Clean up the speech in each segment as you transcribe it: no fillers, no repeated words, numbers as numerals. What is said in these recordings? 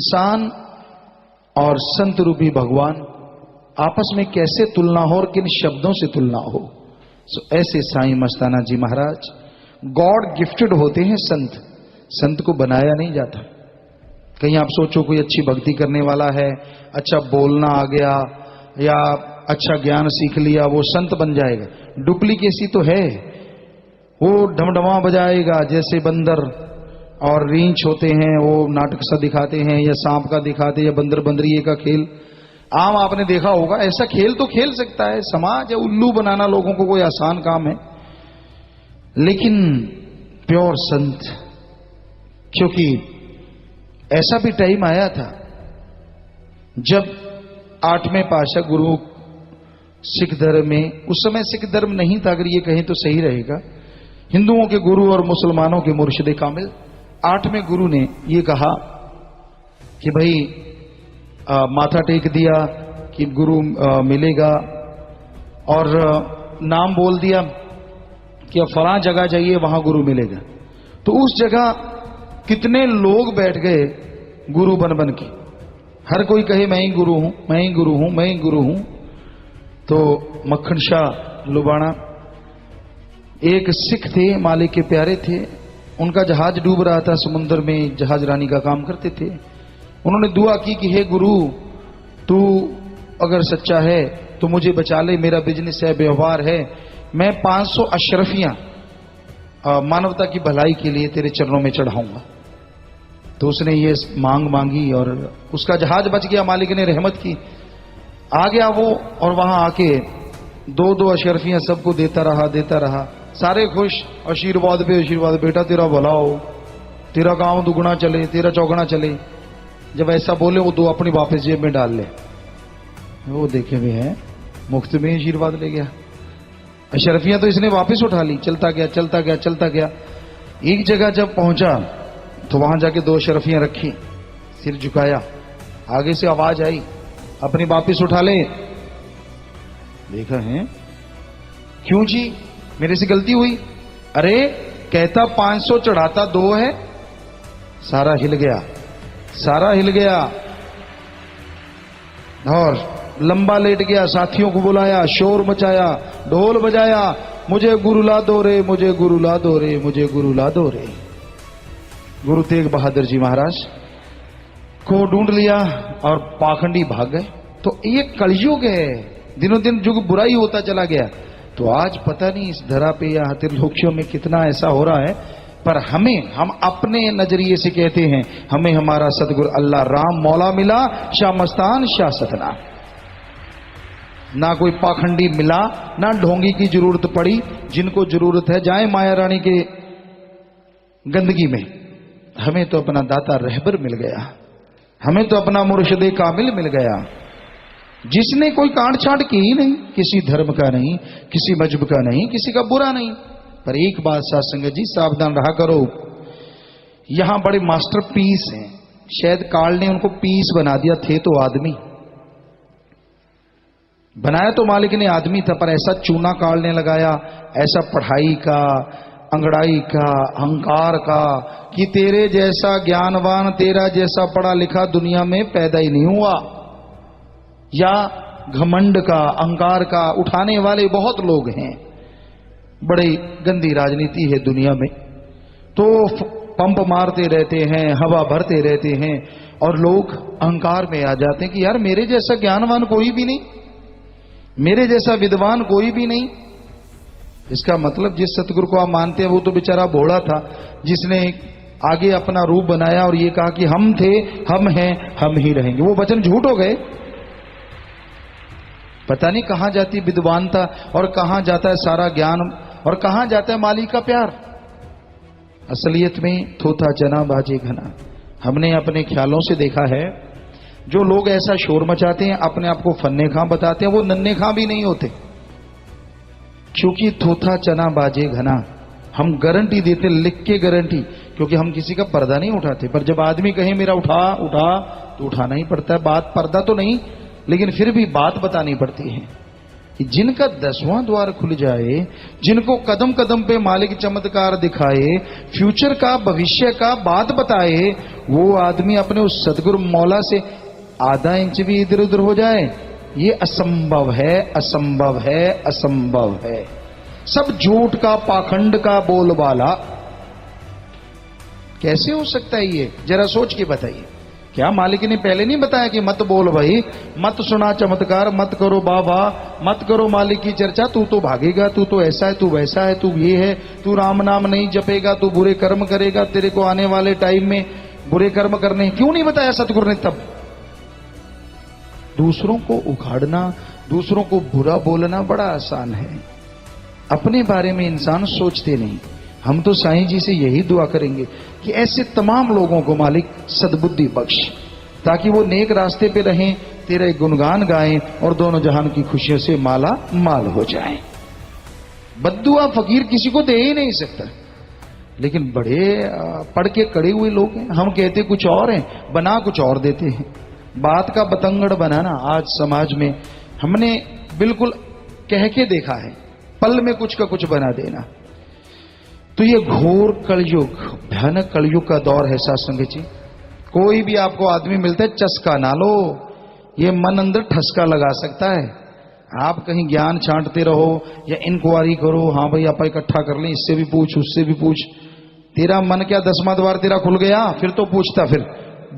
इंसान और संत रूपी भगवान आपस में कैसे तुलना हो और किन शब्दों से तुलना हो। ऐसे साईं मस्ताना जी महाराज गॉड गिफ्टेड होते हैं। संत को बनाया नहीं जाता। कहीं आप सोचो कोई अच्छी भक्ति करने वाला है, अच्छा बोलना आ गया या अच्छा ज्ञान सीख लिया, वो संत बन जाएगा। डुप्लीकेसी तो है। वो ढमढमा बजाएगा जैसे बंदर और रींछ होते हैं, वो नाटक सा दिखाते हैं, या सांप का दिखाते हैं, या बंदर बंदरिये का खेल आम आपने देखा होगा। ऐसा खेल तो खेल सकता है समाज, या उल्लू बनाना लोगों को कोई आसान काम है। लेकिन प्योर संत, क्योंकि ऐसा भी टाइम आया था जब 8वें पातशाह गुरु सिख धर्म में, उस समय सिख धर्म नहीं था अगर ये कहें तो सही रहेगा, हिंदुओं के गुरु और मुसलमानों के मुर्शिद कामिल 8वें गुरु ने ये कहा कि भाई माथा टेक दिया कि गुरु मिलेगा, और नाम बोल दिया कि अब फलां जगह जाइए वहां गुरु मिलेगा। तो उस जगह कितने लोग बैठ गए गुरु बन बन के, हर कोई कहे मैं ही गुरु हूं, मैं ही गुरु हूं, मैं ही गुरु हूं। तो मक्खन शाह लुबाना एक सिख थे, मालिक के प्यारे थे, उनका जहाज डूब रहा था समुद्र में, जहाज रानी का काम करते थे। उन्होंने दुआ की कि हे गुरु, तू अगर सच्चा है तो मुझे बचा ले, मेरा बिजनेस है, व्यवहार है, मैं 500 अशरफियां मानवता की भलाई के लिए तेरे चरणों में चढ़ाऊंगा। तो उसने ये मांग मांगी और उसका जहाज बच गया, मालिक ने रहमत की। आ गया वो, और वहां आके 2-2 अशरफियां सबको देता रहा, सारे खुश, आशीर्वाद पे आशीर्वाद, बेटा तेरा भला हो, तेरा काम दुगुना चले, तेरा चौगुना चले। जब ऐसा बोले वो 2 अपनी वापस जेब में डाल ले। वो देखे हुए हैं मुफ्त में आशीर्वाद ले गया। अशरफियां तो इसने वापस उठा ली, चलता गया। एक जगह जब पहुंचा तो वहां जाके 2 अशरफियां रखी, सिर झुकाया, आगे से आवाज आई अपनी वापस उठा ले। देखा है, क्यों जी मेरे से गलती हुई? अरे कहता 500 चढ़ाता 2 है। सारा हिल गया और लंबा लेट गया, साथियों को बुलाया, शोर मचाया, ढोल बजाया, मुझे गुरु ला दो रे, मुझे गुरु ला दो रे, मुझे गुरु ला दो रे। गुरु तेग बहादुर जी महाराज को ढूंढ लिया और पाखंडी भाग गए। तो ये कलयुग है, दिनों दिन युग बुराई होता चला गया। तो आज पता नहीं इस धरा पे या त्रिलोकियों में कितना ऐसा हो रहा है, पर हम अपने नजरिए से कहते हैं हमें हमारा सतगुरु अल्लाह राम मौला मिला, शाह मस्तान शाह सतना। ना कोई पाखंडी मिला, ना ढोंगी की जरूरत पड़ी। जिनको जरूरत है जाए माया रानी के गंदगी में। हमें तो अपना दाता रहबर मिल गया, हमें तो अपना मुर्शिदे कामिल मिल गया, जिसने कोई कांट छांट की ही नहीं, किसी धर्म का नहीं, किसी मजहब का नहीं, किसी का बुरा नहीं। पर एक बात साथ संगत जी सावधान रहा करो, यहां बड़े मास्टर पीस हैं, शायद काल ने उनको पीस बना दिया, थे तो आदमी, बनाया तो मालिक ने आदमी था, पर ऐसा चूना काल ने लगाया, ऐसा पढ़ाई का, अंगड़ाई का, अहंकार का, कि तेरे जैसा ज्ञानवान, तेरा जैसा पढ़ा लिखा दुनिया में पैदा ही नहीं हुआ। या घमंड का, अहंकार का उठाने वाले बहुत लोग हैं। बड़ी गंदी राजनीति है दुनिया में। तो पंप मारते रहते हैं, हवा भरते रहते हैं, और लोग अहंकार में आ जाते हैं कि यार मेरे जैसा ज्ञानवान कोई भी नहीं, मेरे जैसा विद्वान कोई भी नहीं। इसका मतलब जिस सतगुरु को आप मानते हैं वो तो बेचारा भोला था, जिसने आगे अपना रूप बनाया और ये कहा कि हम थे, हम हैं, हम ही रहेंगे। वो वचन झूठ हो गए। पता नहीं कहां जाती विद्वानता, और कहां जाता है सारा ज्ञान, और कहां जाता है मालिक का प्यार। असलियत में थोथा चना बाजे घना। हमने अपने ख्यालों से देखा है, जो लोग ऐसा शोर मचाते हैं, अपने आप को फन्ने खां बताते हैं, वो नन्हे खां भी नहीं होते। क्योंकि थोथा चना बाजे घना, हम गारंटी देते, लिख के गारंटी, क्योंकि हम किसी का पर्दा नहीं उठाते। पर जब आदमी कहे मेरा उठा तो उठाना ही पड़ता है। बात पर्दा तो नहीं, लेकिन फिर भी बात बतानी पड़ती है। कि जिनका 10वां द्वार खुल जाए, जिनको कदम कदम पे मालिक चमत्कार दिखाए, फ्यूचर का, भविष्य का बात बताए, वो आदमी अपने उस सदगुरु मौला से आधा इंच भी इधर उधर हो जाए, ये असंभव है, असंभव है, असंभव है। सब झूठ का, पाखंड का बोलबाला। कैसे हो सकता है ये? जरा सोच के बताइए। क्या मालिक ने पहले नहीं बताया कि मत बोल भाई, मत सुना चमत्कार, मत करो बाबा, मत करो मालिक की चर्चा, तू तो भागेगा, तू तो ऐसा है, तू वैसा है, तू ये है, तू राम नाम नहीं जपेगा, तू बुरे कर्म करेगा, तेरे को आने वाले टाइम में बुरे कर्म करने। क्यों नहीं बताया सतगुरु ने तब? दूसरों को उखाड़ना, दूसरों को बुरा बोलना बड़ा आसान है, अपने बारे में इंसान सोचते नहीं। हम तो साईं जी से यही दुआ करेंगे कि ऐसे तमाम लोगों को मालिक सद्बुद्धि बख्श, ताकि वो नेक रास्ते पे रहें, तेरे गुणगान गाएं और दोनों जहान की खुशियों से माला माल हो जाएं। बद्दुआ फकीर किसी को दे ही नहीं सकता, लेकिन बड़े पढ़ के कड़े हुए लोग हैं। हम कहते कुछ और हैं, बना कुछ और देते हैं। बात का बतंगड़ बनाना आज समाज में हमने बिल्कुल कह के देखा है, पल में कुछ का कुछ बना देना। तो ये घोर कलयुग, भयानक कलयुग का दौर है साथ संगत जी। कोई भी आपको आदमी मिलता है, चस्का ना लो, ये मन अंदर ठसका लगा सकता है। आप कहीं ज्ञान छांटते रहो या इंक्वायरी करो, हाँ भाई आप इकट्ठा कर लें, इससे भी पूछ, उससे भी पूछ, तेरा मन क्या 10वां द्वार तेरा खुल गया, फिर तो पूछता, फिर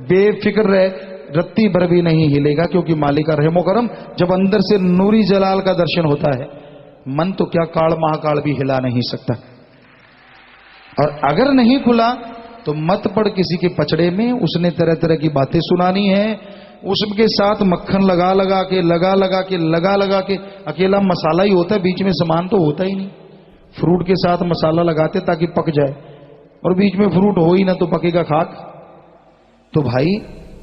बेफिक्र रहे, रत्ती भर भी नहीं हिलेगा, क्योंकि मालिक का रहमो करम जब अंदर से नूरी जलाल का दर्शन होता है, मन तो क्या काल महाकाल भी हिला नहीं सकता। और अगर नहीं खुला तो मत पड़ किसी के पचड़े में, उसने तरह तरह की बातें सुनानी है, उसके साथ मक्खन लगा लगा के अकेला मसाला ही होता है, बीच में सामान तो होता ही नहीं। फ्रूट के साथ मसाला लगाते ताकि पक जाए, और बीच में फ्रूट हो ही ना तो पकेगा खाक। तो भाई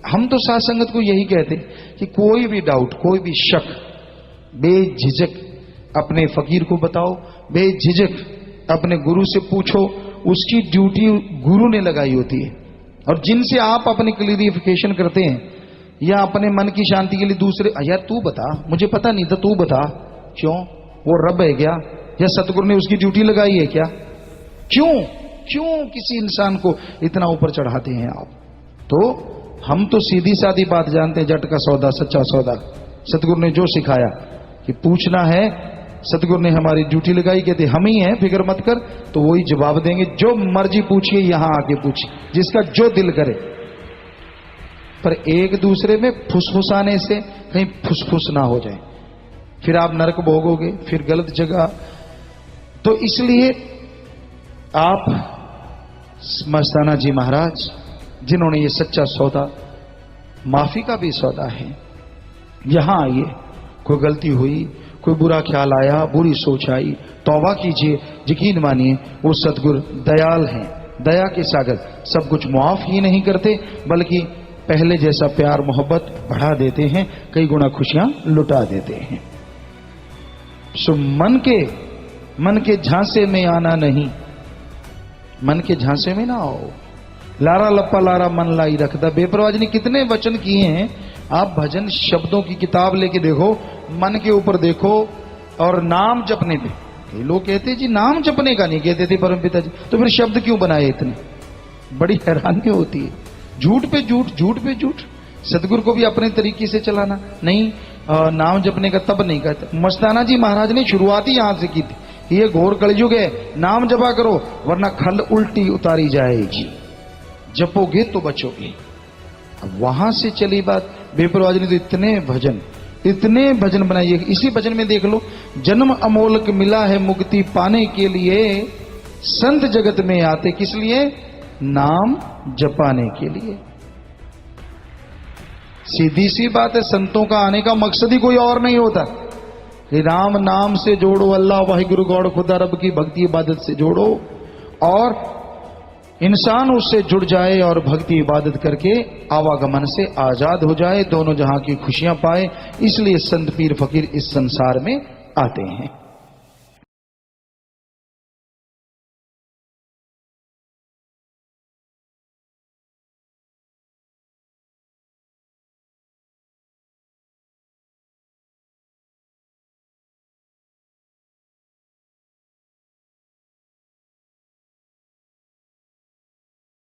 हम तो साथ संगत को यही कहते कि कोई भी डाउट, कोई भी शक, बेझिझक अपने फकीर को बताओ, बेझिझक अपने गुरु से पूछो। उसकी ड्यूटी गुरु ने लगाई होती है। और जिनसे आप अपनी क्लियरिफिकेशन करते हैं या अपने मन की शांति के लिए दूसरे, यार तू बता, मुझे पता नहीं था, तू बता, क्यों? वो रब है क्या? या सतगुरु ने उसकी ड्यूटी लगाई है क्या? क्यों किसी इंसान को इतना ऊपर चढ़ाते हैं आप? तो हम तो सीधी सादी बात जानते हैं, जट का सौदा सच्चा सौदा। सतगुरु ने जो सिखाया कि पूछना है, सतगुरु ने हमारी ड्यूटी लगाई, कहते हम ही हैं, फिक्र मत कर, तो वही जवाब देंगे। जो मर्जी पूछिए, यहां आके पूछिए, जिसका जो दिल करे। पर एक दूसरे में फुसफुसाने से कहीं फुसफुस ना हो जाए, फिर आप नरक भोगोगे, फिर गलत जगह। तो इसलिए आप मस्ताना जी महाराज, जिन्होंने ये सच्चा सौदा, माफी का भी सौदा है, यहां आइए। कोई गलती हुई, कोई बुरा ख्याल आया, बुरी सोच आई, तौबा कीजिए। यकीन मानिए वो सतगुरु दयाल हैं, दया के सागर, सब कुछ मुआफ ही नहीं करते, बल्कि पहले जैसा प्यार मोहब्बत बढ़ा देते हैं, कई गुना खुशियां लुटा देते हैं। सो मन के झांसे में आना नहीं, मन के झांसे में ना आओ। लारा लप्पा लारा मन लाई रखदा, बेपरवाह ने कितने वचन किए हैं। आप भजन शब्दों की किताब लेके देखो, मन के ऊपर देखो, और नाम जपने पे, कई लोग कहते जी नाम जपने का नहीं कहते थे परमपिता जी, तो फिर शब्द क्यों बनाए इतने? बड़ी हैरानी होती है। झूठ पे झूठ, झूठ पे झूठ। सतगुरु को भी अपने तरीके से चलाना नहीं, नाम जपने का तब नहीं कहते। मस्ताना जी महाराज ने शुरुआत ही यहां से की थी, ये घोर कलयुग है, नाम जपा करो वरना खल उल्टी उतारी जाएगी, जपोगे तो बचोगे। अब वहां से चली बात, बेपरवाह ने तो इतने भजन बनाइए। इसी भजन में देख लो, जन्म अमोलक मिला है मुक्ति पाने के लिए, संत जगत में आते किस लिए? नाम जपाने के लिए। सीधी सी बात है, संतों का आने का मकसद ही कोई और नहीं होता कि राम नाम से जोड़ो, अल्लाह वाहिगुरु गौड़ खुदा रब की भक्ति इबादत से जोड़ो, और इंसान उससे जुड़ जाए और भक्ति इबादत करके आवागमन से आजाद हो जाए, दोनों जहां की खुशियां पाए। इसलिए संत पीर फकीर इस संसार में आते हैं।